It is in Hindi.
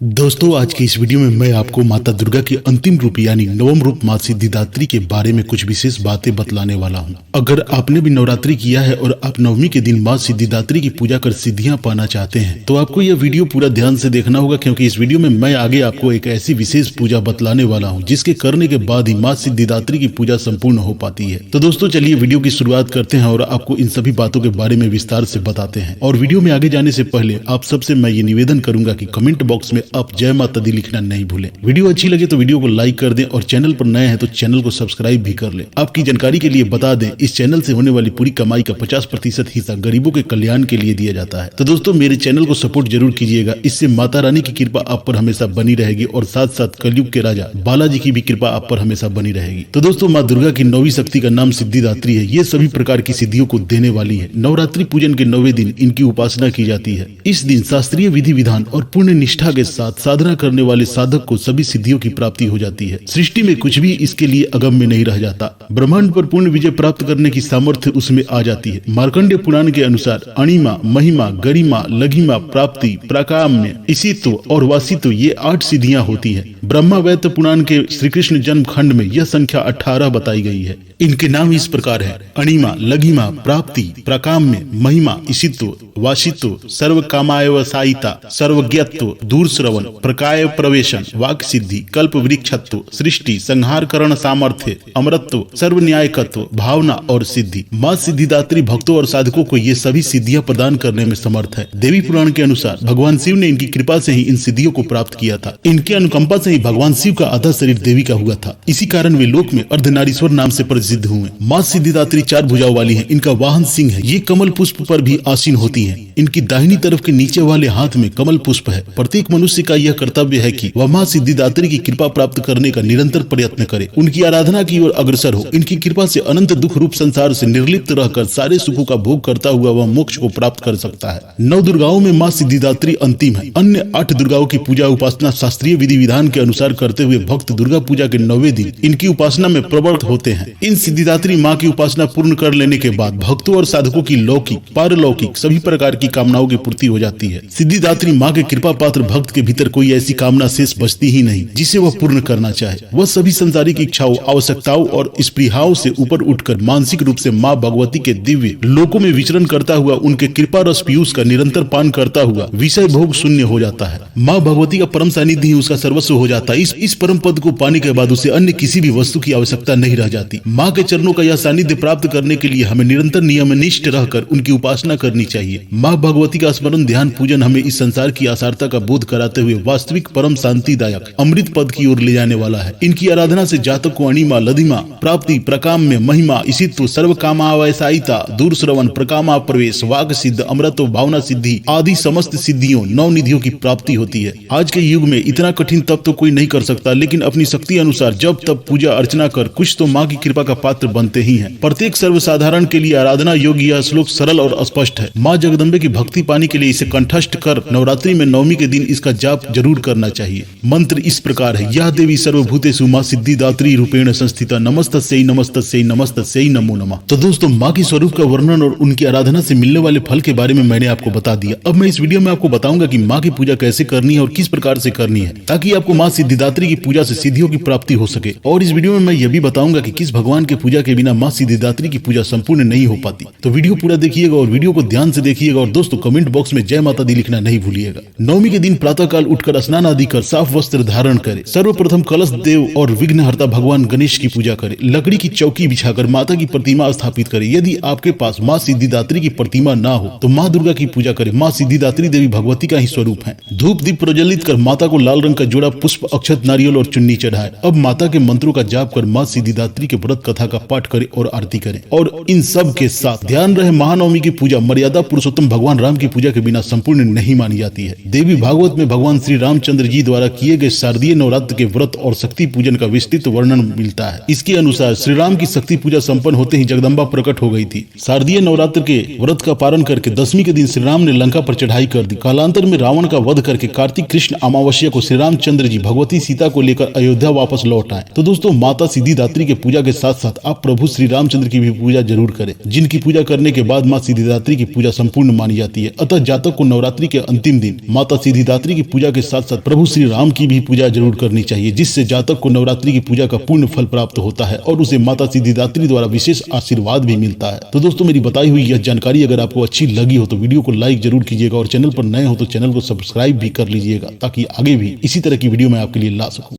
दोस्तों, आज की इस वीडियो में मैं आपको माता दुर्गा के अंतिम रूप यानी नवम रूप मां सिद्धिदात्री के बारे में कुछ विशेष बातें बतलाने वाला हूं। अगर आपने भी नवरात्रि किया है और आप नवमी के दिन मां सिद्धिदात्री की पूजा कर सिद्धियां पाना चाहते हैं तो आपको यह वीडियो पूरा ध्यान से देखना होगा, क्योंकि इस वीडियो में मैं आगे आपको एक ऐसी विशेष पूजा बतलाने वाला हूँ जिसके करने के बाद ही माँ सिद्धिदात्री की पूजा संपूर्ण हो पाती है। तो दोस्तों चलिए वीडियो की शुरुआत करते हैं और आपको इन सभी बातों के बारे में विस्तार से बताते हैं। और वीडियो में आगे जाने से पहले आप सबसे मैं ये निवेदन करूंगा कि कमेंट बॉक्स में आप जय माता दी लिखना नहीं भूलें। वीडियो अच्छी लगे तो वीडियो को लाइक कर दें और चैनल पर नए हैं तो चैनल को सब्सक्राइब भी कर लें। आपकी जानकारी के लिए बता दें, इस चैनल से होने वाली पूरी कमाई का 50% हिस्सा गरीबों के कल्याण के लिए दिया जाता है। तो दोस्तों मेरे चैनल को सपोर्ट जरूर कीजिएगा, इससे माता रानी की कृपा आप पर हमेशा बनी रहेगी और साथ साथ कलयुग के राजा बालाजी की भी कृपा आप पर हमेशा बनी रहेगी। तो दोस्तों माँ दुर्गा की 9वीं शक्ति का नाम सिद्धिदात्री है। ये सभी प्रकार की सिद्धियों को देने वाली है। नवरात्रि पूजन के 9वें दिन इनकी उपासना की जाती है। इस दिन शास्त्रीय विधि विधान और पूर्ण निष्ठा के साथ साधना करने वाले साधक को सभी सिद्धियों की प्राप्ति हो जाती है। सृष्टि में कुछ भी इसके लिए अगम्य नहीं रह जाता। ब्रह्मांड पर पूर्ण विजय प्राप्त करने की सामर्थ्य उसमें आ जाती है। मार्कंडेय पुराण के अनुसार अणिमा, महिमा, गरिमा, लघिमा, प्राप्ति, प्राकाम्य, इसित्व और वासित्व ये 8 सिद्धियां होती हैं। ब्रह्मा वैद्य पुराण के श्री कृष्ण जन्म खंड में यह संख्या 18 बताई गई है। इनके नाम इस प्रकार है: अणिमा, लघिमा, प्राप्ति, प्राकाम्य, महिमा, इसित्व, वासित्व, सर्व कामायवसायिता, सर्वज्ञत्व, दूरश्रवण, प्रकाय प्रवेशन, वाक सिद्धि, कल्प वृक्षत्व, सृष्टि, संहार करण सामर्थ्य, अमरत्व, सर्व न्यायकत्व, भावना और सिद्धि। माँ सिद्धिदात्री भक्तों और साधकों को ये सभी सिद्धियां प्रदान करने में समर्थ है। देवी पुराण के अनुसार भगवान शिव ने इनकी कृपा से ही इन सिद्धियों को प्राप्त किया था। इनके अनुकंपा से ही भगवान शिव का आधा शरीर देवी का हुआ था। इसी कारण वे लोक में अर्धनारीश्वर नाम से प्रसिद्ध हुए। माँ सिद्धिदात्री 4 भुजाओं वाली है। इनका वाहन सिंह है। ये कमल पुष्प पर भी आसीन होती है। इनकी दाहिनी तरफ के नीचे वाले हाथ में कमल पुष्प है। प्रत्येक मनुष्य का यह कर्तव्य है कि वह माँ सिद्धिदात्री की कृपा प्राप्त करने का निरंतर प्रयत्न करे, उनकी आराधना की ओर अग्रसर हो। इनकी कृपा से अनंत दुख रूप संसार से निर्लिप्त रहकर सारे सुखों का भोग करता हुआ वह मोक्ष को प्राप्त कर सकता है। 9 दुर्गाओं में माँ सिद्धिदात्री अंतिम है। अन्य 8 दुर्गाओं की पूजा उपासना शास्त्रीय विधि विधान के अनुसार करते हुए भक्त दुर्गा पूजा के 9वें दिन इनकी उपासना में प्रवृत्त होते हैं। इन सिद्धिदात्री माँ की उपासना पूर्ण कर लेने के बाद भक्तों और साधकों की लौकिक, पारलौकिक सभी प्रकार की कामनाओं की पूर्ति हो जाती है। सिद्धिदात्री माँ के कृपा पात्र भक्त के भीतर कोई ऐसी कामना शेष बचती ही नहीं जिसे वह पूर्ण करना चाहे। वह सभी संसारिक इच्छाओं, आवश्यकताओं और स्पृहाओं से ऊपर उठकर मानसिक रूप से माँ भगवती के दिव्य लोकों में विचरण करता हुआ उनके कृपा रस पीयूष का निरंतर पान करता हुआ विषय भोग शून्य हो जाता है। माँ भगवती का परम सानिध्य ही उसका सर्वस्व हो जाता है। इस परम पद को पाने के बाद उसे अन्य किसी भी वस्तु की आवश्यकता नहीं रह जाती। माँ के चरणों का यह सानिध्य प्राप्त करने के लिए हमें निरंतर नियमनिष्ठ रहकर उनकी उपासना करनी चाहिए। माँ भगवती का स्मरण, ध्यान, पूजन हमें इस संसार की आसारता का बोध कराते हुए वास्तविक परम शांतिदायक अमृत पद की ओर ले जाने वाला है। इनकी आराधना से जातक को अणिमा, लधिमा, प्राप्ति, प्रकाम्य, महिमा, इसित्व, सर्व कामावसायिता, दूरश्रवण, प्रकामा प्रवेश, वाक सिद्ध, अमृत, भावना सिद्धि आदि समस्त सिद्धियों, 9 निधियों की प्राप्ति होती है। आज के युग में इतना कठिन तप तो कोई नहीं कर सकता, लेकिन अपनी शक्ति अनुसार जब तब पूजा अर्चना कर कुछ तो माँ की कृपा का पात्र बनते ही हैं। प्रत्येक सर्वसाधारण के लिए आराधना योग्य यह श्लोक सरल और स्पष्ट है। माँ जगदम्बे की भक्ति पाने के लिए इसे कंठस्थ कर नवरात्रि में 9वीं के दिन इसका जाप जरूर करना चाहिए। मंत्र इस प्रकार है: या देवी सर्वभूतेषु माँ सिद्धिदात्री रूपेण संस्थिता, नमस्तस्यै नमस्तस्यै नमस्तस्यै नमो नमः। तो दोस्तों माँ की स्वरूप का वर्णन और उनकी आराधना से मिलने वाले फल के बारे में मैंने आपको बता दिया। अब मैं इस वीडियो में आपको बताऊंगा कि माँ की पूजा कैसे करनी है और किस प्रकार से करनी है, ताकि आपको माँ सिद्धिदात्री की पूजा से सिद्धियों की प्राप्ति हो सके। और इस वीडियो में मैं यह भी बताऊंगा कि किस भगवान की पूजा के बिना माँ सिद्धिदात्री की पूजा संपूर्ण नहीं हो पाती। तो वीडियो पूरा देखिएगा और वीडियो को ध्यान से देखिएगा। और दोस्तों कमेंट बॉक्स में जय माता दी लिखना नहीं भूलिएगा। 9वीं के दिन प्रातः काल उठकर स्नान आदि कर साफ वस्त्र धारण करे। सर्वप्रथम कलश देव और विघ्नहर्ता भगवान गणेश की पूजा करे। लकड़ी की चौकी बिछाकर माता की प्रतिमा स्थापित करे। यदि आपके पास माँ सिद्धिदात्री की प्रतिमा ना हो तो माँ दुर्गा की पूजा करे। माँ सिद्धिदात्री देवी भगवती का ही स्वरूप है। धूप दीप प्रज्वलित कर माता को लाल रंग का जोड़ा पुष्प, अक्षत, नारियल और चुन्नी चढ़ाए। अब माता के मंत्रों का जाप कर माँ सिद्धिदात्री के व्रत कथा का पाठ करे और आरती करे। और इन सब के साथ ध्यान रहे, महानवमी की पूजा मर्यादा पुरुषोत्तम भगवान राम की पूजा के बिना संपूर्ण नहीं मानी जाती है। देवी भागवत में भगवान श्री रामचंद्र जी द्वारा किए गए शारदीय नवरात्र के व्रत और शक्ति पूजन का विस्तृत वर्णन मिलता है। इसके अनुसार श्री राम की शक्ति पूजा संपन्न होते ही जगदम्बा प्रकट हो गई थी। शारदीय नवरात्र के व्रत का पारण करके 10वीं के दिन श्री राम ने लंका पर चढ़ाई कर दी। कालांतर में रावण का वध करके कार्तिक कृष्ण अमावस्या को श्री रामचंद्र जी भगवती सीता को लेकर अयोध्या वापस लौट आए। तो दोस्तों माता सिद्धिदात्री के पूजा के साथ साथ आप प्रभु श्री रामचंद्र की भी पूजा जरूर करें, जिनकी पूजा करने के बाद माँ सिद्धिदात्री की पूजा संपूर्ण मानी जाती है। अतः जातक को नवरात्रि के अंतिम दिन माता सिद्धिदात्री की पूजा के साथ साथ प्रभु श्री राम की भी पूजा जरूर करनी चाहिए, जिससे जातक को नवरात्रि की पूजा का पूर्ण फल प्राप्त होता है और उसे माता सिद्धिदात्री द्वारा विशेष आशीर्वाद भी मिलता है। तो दोस्तों, मेरी बताई हुई यह जानकारी अगर आपको अच्छी लगी हो तो वीडियो को लाइक जरूर कीजिएगा और चैनल पर नए हो तो चैनल को सब्सक्राइब भी कर लीजिएगा, ताकि आगे भी इसी तरह की वीडियो मैं आपके लिए ला सकूं।